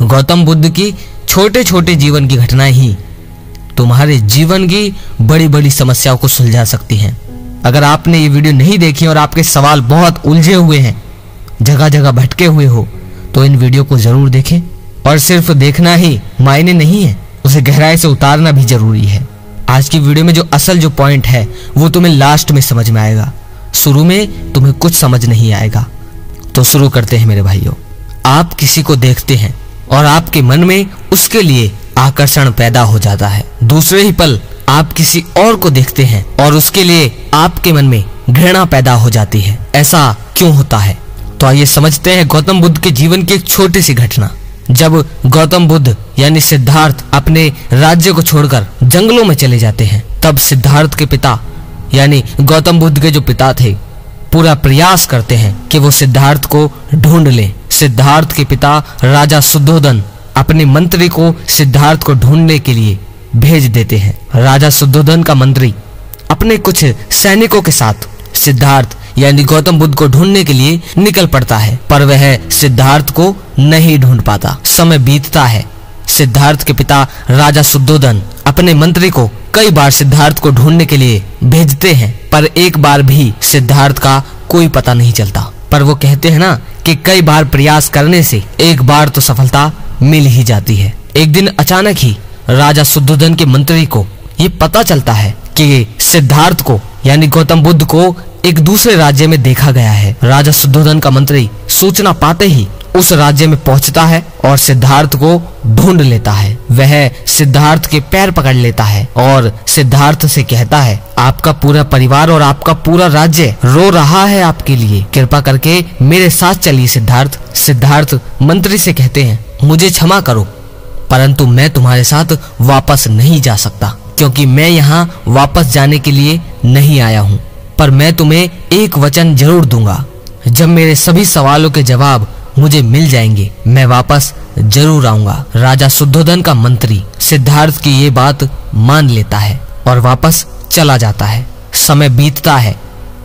गौतम बुद्ध की छोटे छोटे जीवन की घटनाएं ही तुम्हारे जीवन की बड़ी बड़ी समस्याओं को सुलझा सकती हैं। अगर आपने ये वीडियो नहीं देखी और आपके सवाल बहुत उलझे हुए हैं, जगह जगह भटके हुए हो, तो इन वीडियो को जरूर देखें। और सिर्फ देखना ही मायने नहीं है, उसे गहराई से उतारना भी जरूरी है। आज की वीडियो में जो असल जो पॉइंट है वो तुम्हें लास्ट में समझ में आएगा, शुरू में तुम्हें कुछ समझ नहीं आएगा। तो शुरू करते हैं मेरे भाइयों। आप किसी को देखते हैं और आपके मन में उसके लिए आकर्षण पैदा हो जाता है। दूसरे ही पल आप किसी और को देखते हैं और उसके लिए आपके मन में घृणा पैदा हो जाती है। ऐसा क्यों होता है? तो आइए समझते हैं गौतम बुद्ध के जीवन की एक छोटी सी घटना। जब गौतम बुद्ध यानी सिद्धार्थ अपने राज्य को छोड़कर जंगलों में चले जाते हैं, तब सिद्धार्थ के पिता यानी गौतम बुद्ध के जो पिता थे पूरा प्रयास करते हैं कि वो सिद्धार्थ को ढूंढ लें। सिद्धार्थ के पिता राजा शुद्धोधन अपने मंत्री को सिद्धार्थ को ढूंढने के लिए भेज देते हैं। राजा शुद्धोधन का मंत्री अपने कुछ सैनिकों के साथ सिद्धार्थ यानी गौतम बुद्ध को ढूंढने के लिए निकल पड़ता है, पर वह सिद्धार्थ को नहीं ढूंढ पाता। समय बीतता है। सिद्धार्थ के पिता राजा शुद्धोधन अपने मंत्री को कई बार सिद्धार्थ को ढूंढने के लिए भेजते हैं, पर एक बार भी सिद्धार्थ का कोई पता नहीं चलता। पर वो कहते हैं ना कि कई बार प्रयास करने से एक बार तो सफलता मिल ही जाती है। एक दिन अचानक ही राजा शुद्धोधन के मंत्री को ये पता चलता है कि सिद्धार्थ को यानी गौतम बुद्ध को एक दूसरे राज्य में देखा गया है। राजा शुद्धोधन का मंत्री सूचना पाते ही उस राज्य में पहुंचता है और सिद्धार्थ को ढूंढ लेता है। वह सिद्धार्थ के पैर पकड़ लेता है और सिद्धार्थ से कहता है, आपका पूरा परिवार और आपका पूरा राज्य रो रहा है आपके लिए, कृपा करके मेरे साथ चलिए। सिद्धार्थ मंत्री से कहते हैं, मुझे क्षमा करो, परंतु मैं तुम्हारे साथ वापस नहीं जा सकता, क्योंकि मैं यहाँ वापस जाने के लिए नहीं आया हूँ। पर मैं तुम्हें एक वचन जरूर दूंगा, जब मेरे सभी सवालों के जवाब मुझे मिल जाएंगे मैं वापस जरूर आऊंगा। राजा शुद्धोधन का मंत्री सिद्धार्थ की ये बात मान लेता है और वापस चला जाता है। समय बीतता है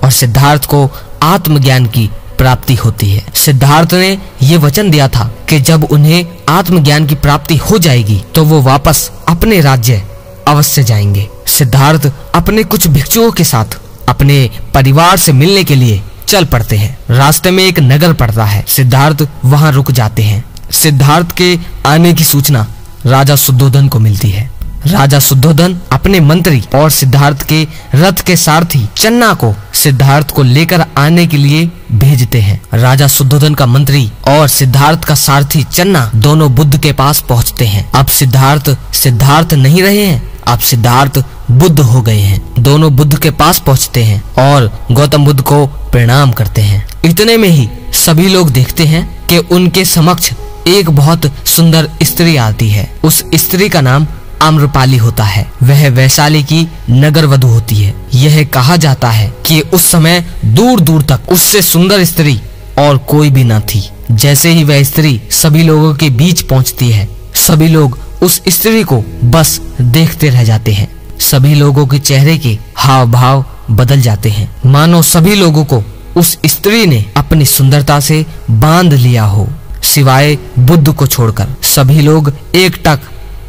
और सिद्धार्थ को आत्मज्ञान की प्राप्ति होती है। सिद्धार्थ ने ये वचन दिया था कि जब उन्हें आत्मज्ञान की प्राप्ति हो जाएगी तो वो वापस अपने राज्य अवश्य जाएंगे। सिद्धार्थ अपने कुछ भिक्षुओं के साथ अपने परिवार से मिलने के लिए चल पड़ते हैं। रास्ते में एक नगर पड़ता है। सिद्धार्थ वहां रुक जाते हैं। सिद्धार्थ के आने की सूचना राजा शुद्धोधन को मिलती है। राजा शुद्धोधन अपने मंत्री और सिद्धार्थ के रथ के सारथी चन्ना को सिद्धार्थ को लेकर आने के लिए भेजते हैं। राजा शुद्धोधन का मंत्री और सिद्धार्थ का सारथी चन्ना दोनों बुद्ध के पास पहुंचते हैं। अब सिद्धार्थ नहीं रहे हैं, अब सिद्धार्थ बुद्ध हो गए हैं। दोनों बुद्ध के पास पहुंचते हैं और गौतम बुद्ध को प्रणाम करते हैं। इतने में ही सभी लोग देखते हैं कि उनके समक्ष एक बहुत सुंदर स्त्री आती है। उस स्त्री का नाम आम्रपाली होता है। वह वैशाली की नगर वधू होती है। यह कहा जाता है कि उस समय दूर दूर तक उससे सुंदर स्त्री और कोई भी न थी। जैसे ही वह स्त्री सभी लोगों के बीच पहुंचती है, सभी लोग उस स्त्री को बस देखते रह जाते हैं। सभी लोगों के चेहरे के हाव भाव बदल जाते हैं, मानो सभी लोगों को उस स्त्री ने अपनी सुंदरता से बांध लिया हो, सिवाय बुद्ध को छोड़कर। सभी लोग एकटक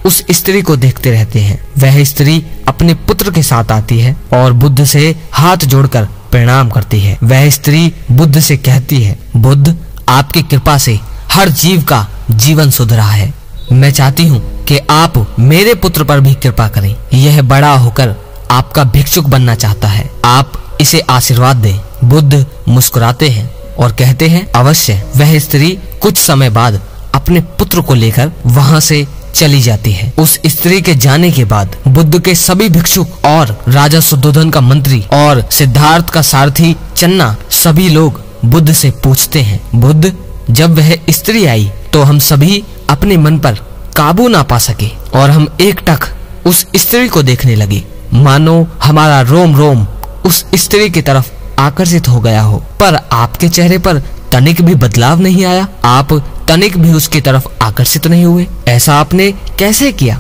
उस स्त्री को देखते रहते हैं। वह स्त्री अपने पुत्र के साथ आती है और बुद्ध से हाथ जोड़कर प्रणाम करती है। वह स्त्री बुद्ध से कहती है, बुद्ध, आपकी कृपा से हर जीव का जीवन सुधरा है। मैं चाहती हूँ कि आप मेरे पुत्र पर भी कृपा करें। यह बड़ा होकर आपका भिक्षुक बनना चाहता है, आप इसे आशीर्वाद दें। बुद्ध मुस्कुराते हैं और कहते हैं, अवश्य। वह स्त्री कुछ समय बाद अपने पुत्र को लेकर वहाँ से चली जाती है। उस स्त्री के जाने के बाद बुद्ध के सभी भिक्षुक और राजा शुद्धोधन का मंत्री और सिद्धार्थ का सारथी चन्ना सभी लोग बुद्ध से पूछते हैं, बुद्ध, जब वह स्त्री आई तो हम सभी अपने मन पर काबू ना पा सके और हम एकटक उस स्त्री को देखने लगे, मानो हमारा रोम रोम उस स्त्री की तरफ आकर्षित हो गया हो। पर आपके चेहरे पर तनिक भी बदलाव नहीं आया, आप तनिक भी उसकी तरफ आकर्षित नहीं हुए। ऐसा आपने कैसे किया?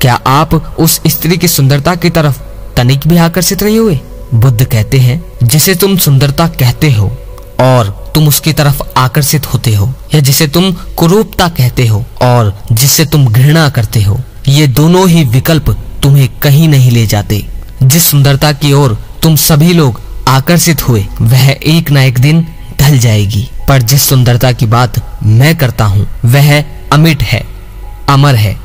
क्या आप उस स्त्री की सुंदरता की तरफ तनिक भी आकर्षित नहीं हुए? बुद्ध कहते हैं, जिसे तुम सुंदरता कहते हो और तुम उसकी तरफ आकर्षित होते हो, या जिसे तुम कुरूपता कहते हो और जिससे तुम घृणा करते हो, ये दोनों ही विकल्प तुम्हें कहीं नहीं ले जाते। जिस सुंदरता की ओर तुम सभी लोग आकर्षित हुए वह एक ना एक दिन ढल जाएगी, पर जिस सुंदरता की बात मैं करता हूँ वह अमिट है, अमर है,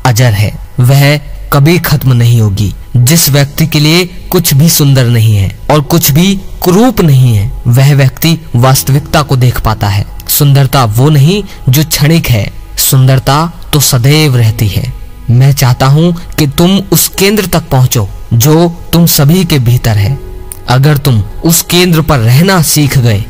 अजर है, वह कभी खत्म नहीं होगी। जिस व्यक्ति के लिए कुछ भी सुंदर नहीं है और कुछ भी कुरूप नहीं है, वह व्यक्ति वास्तविकता को देख पाता है। सुंदरता वो नहीं जो क्षणिक है, सुंदरता तो सदैव रहती है। मैं चाहता हूँ कि तुम उस केंद्र तक पहुंचो जो तुम सभी के भीतर है। अगर तुम उस केंद्र पर रहना सीख गए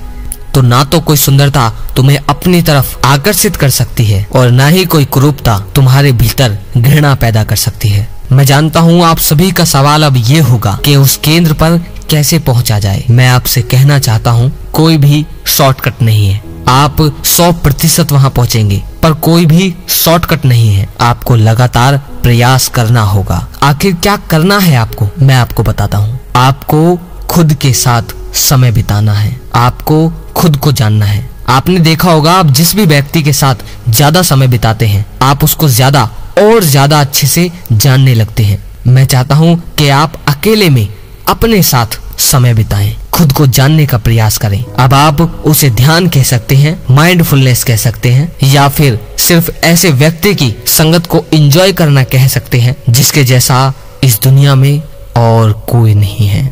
तो ना तो कोई सुंदरता तुम्हें अपनी तरफ आकर्षित कर सकती है और ना ही कोई कुरूपता तुम्हारे भीतर घृणा पैदा कर सकती है। मैं जानता हूँ आप सभी का सवाल अब ये होगा कि उस केंद्र पर कैसे पहुंचा जाए। मैं आपसे कहना चाहता हूँ, कोई भी शॉर्टकट नहीं है। आप 100% वहां पहुंचेंगे, पर कोई भी शॉर्टकट नहीं है। आपको लगातार प्रयास करना होगा। आखिर क्या करना है आपको, मैं आपको बताता हूँ। आपको खुद के साथ समय बिताना है, आपको खुद को जानना है। आपने देखा होगा, आप जिस भी व्यक्ति के साथ ज्यादा समय बिताते हैं, आप उसको ज्यादा और ज्यादा अच्छे से जानने लगते हैं। मैं चाहता हूँ कि आप अकेले में अपने साथ समय बिताएं, खुद को जानने का प्रयास करें। अब आप उसे ध्यान कह सकते हैं, माइंडफुलनेस कह सकते हैं, या फिर सिर्फ ऐसे व्यक्ति की संगत को एंजॉय करना कह सकते हैं जिसके जैसा इस दुनिया में और कोई नहीं है।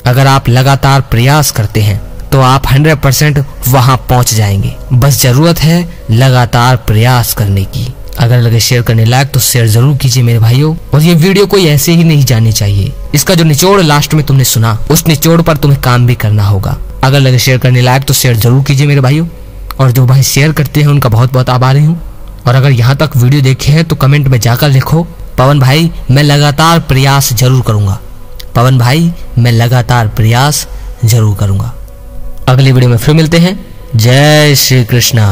अगर आप लगातार प्रयास करते हैं तो आप 100% वहां पहुंच जाएंगे। बस जरूरत है लगातार प्रयास करने की। अगर लगे शेयर करने लायक तो शेयर जरूर कीजिए मेरे भाइयों। और ये वीडियो कोई ऐसे ही नहीं जानी चाहिए। इसका जो निचोड़ लास्ट में तुमने सुना, उस निचोड़ पर तुम्हें काम भी करना होगा। अगर लगे शेयर करने लायक तो शेयर जरूर कीजिए मेरे भाइयों। और जो भाई शेयर करते हैं उनका बहुत बहुत आभारी हूँ। और अगर यहाँ तक वीडियो देखे हैं तो कमेंट में जाकर लिखो, पवन भाई मैं लगातार प्रयास जरूर करूंगा। पवन भाई मैं लगातार प्रयास जरूर करूंगा। अगली वीडियो में फिर मिलते हैं। जय श्री कृष्णा।